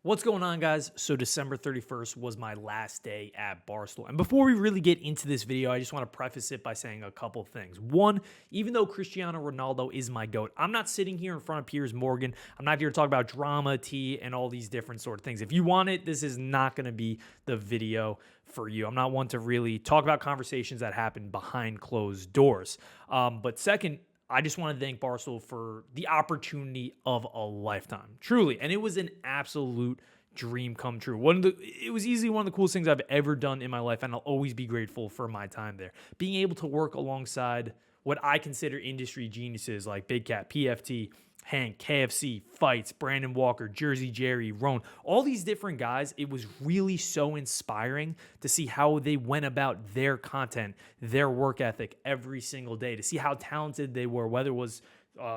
What's going on, guys? So December 31st was my last day at Barstool. And before we really get into this video, I just want to preface it by saying a couple things. One, even though Cristiano Ronaldo is my GOAT, I'm not sitting here in front of Piers Morgan. I'm not here to talk about drama, tea, and all these different sort of things. If you want it, this is not going to be the video for you. I'm not one to really talk about conversations that happen behind closed doors. But second, I just want to thank Barstool for the opportunity of a lifetime, truly. And it was an absolute dream come true. It was easily one of the coolest things I've ever done in my life, and I'll always be grateful for my time there. Being able to work alongside what I consider industry geniuses like Big Cat, PFT, Hank, KFC, Fights, Brandon Walker, Jersey Jerry, Roan, all these different guys, it was really so inspiring to see how they went about their content, their work ethic every single day, to see how talented they were, whether it was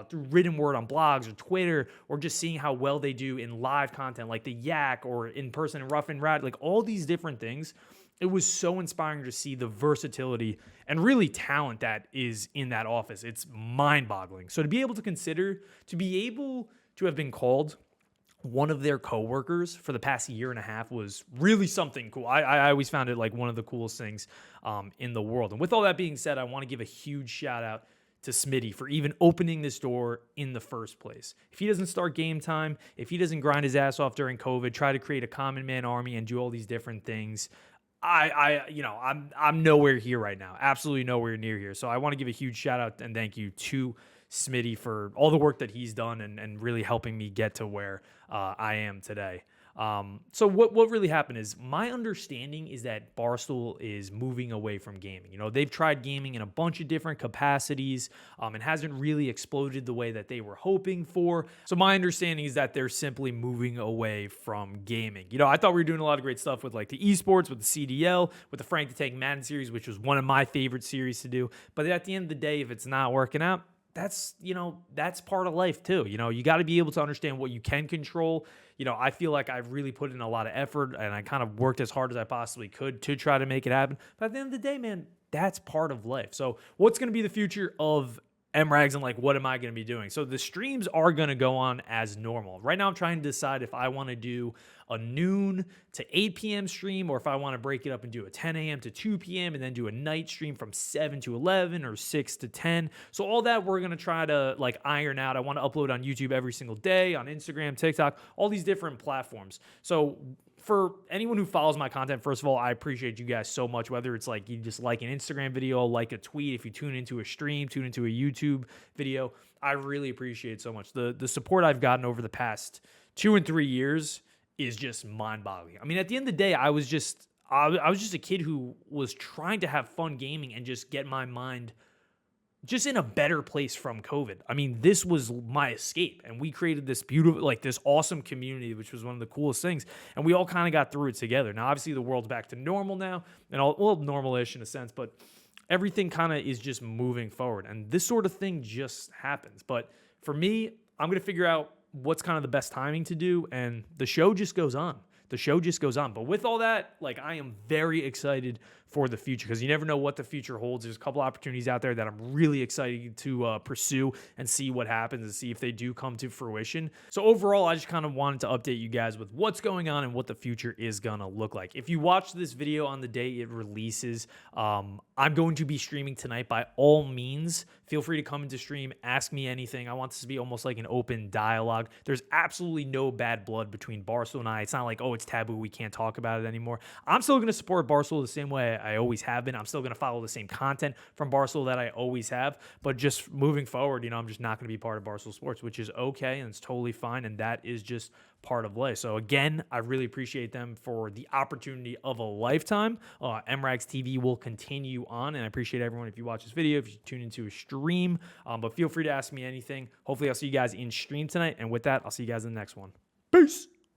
through written word on blogs or Twitter, or just seeing how well they do in live content like the Yak or in person in Rough and Rad, like all these different things. It was so inspiring to see the versatility and really talent that is in that office. It's mind-boggling. So to be able to have been called one of their coworkers for the past year and a half was really something cool. I always found it like one of the coolest things in the world. And with all that being said, I want to give a huge shout out to Smitty for even opening this door in the first place. If he doesn't start game time, if he doesn't grind his ass off during COVID, try to create a common man army and do all these different things, I'm nowhere here right now. Absolutely nowhere near here. So I want to give a huge shout out and thank you to Smitty for all the work that he's done and really helping me get to where I am today. So what really happened is my understanding is that Barstool is moving away from gaming. You know, they've tried gaming in a bunch of different capacities and hasn't really exploded the way that they were hoping for. So my understanding is that they're simply moving away from gaming. You know, I thought we were doing a lot of great stuff with like the esports, with the CDL, with the Frank the Tank Madden series, which was one of my favorite series to do. But at the end of the day, if it's not working out, that's part of life too. You know, you got to be able to understand what you can control. You know, I feel like I've really put in a lot of effort and I kind of worked as hard as I possibly could to try to make it happen. But at the end of the day, man, that's part of life. So what's going to be the future of MRags and like, what am I going to be doing? So the streams are going to go on as normal. Right now I'm trying to decide if I want to do a noon to 8 p.m. stream or if I want to break it up and do a 10 a.m. to 2 p.m. and then do a night stream from 7 to 11 or 6 to 10. So all that we're going to try to like iron out. I want to upload on YouTube every single day, on Instagram, TikTok, all these different platforms. So for anyone who follows my content, first of all, I appreciate you guys so much, whether it's like you just like an Instagram video, like a tweet, if you tune into a stream, tune into a YouTube video, I really appreciate it so much. The support I've gotten over the past 2 and 3 years is just mind-boggling. I mean, at the end of the day, I was just a kid who was trying to have fun gaming and just get my mind just in a better place from COVID. I mean, this was my escape, and we created this beautiful, like this awesome community, which was one of the coolest things, and we all kind of got through it together. Now, obviously, the world's back to normal now, and all, well, normal-ish in a sense, but everything kind of is just moving forward, and this sort of thing just happens. But for me, I'm going to figure out what's kind of the best timing to do, and the show just goes on. The show just goes on. But with all that, like, I am very excited for the future because you never know what the future holds. There's a couple opportunities out there that I'm really excited to pursue and see what happens and see if they do come to fruition. So overall, I just kind of wanted to update you guys with what's going on and what the future is going to look like. If you watch this video on the day it releases, I'm going to be streaming tonight. By all means, feel free to come into stream, ask me anything. I want this to be almost like an open dialogue. There's absolutely no bad blood between Barstool and I. It's not like, oh, it's taboo, we can't talk about it anymore. I'm still going to support Barstool the same way I always have been. I'm still going to follow the same content from Barstool that I always have, but just moving forward, you know, I'm just not going to be part of Barstool Sports, which is okay, and it's totally fine, and that is just part of life. So again, I really appreciate them for the opportunity of a lifetime. MRags TV will continue on, and I appreciate everyone if you watch this video, if you tune into a stream, but feel free to ask me anything. Hopefully I'll see you guys in stream tonight, and with that, I'll see you guys in the next one. Peace!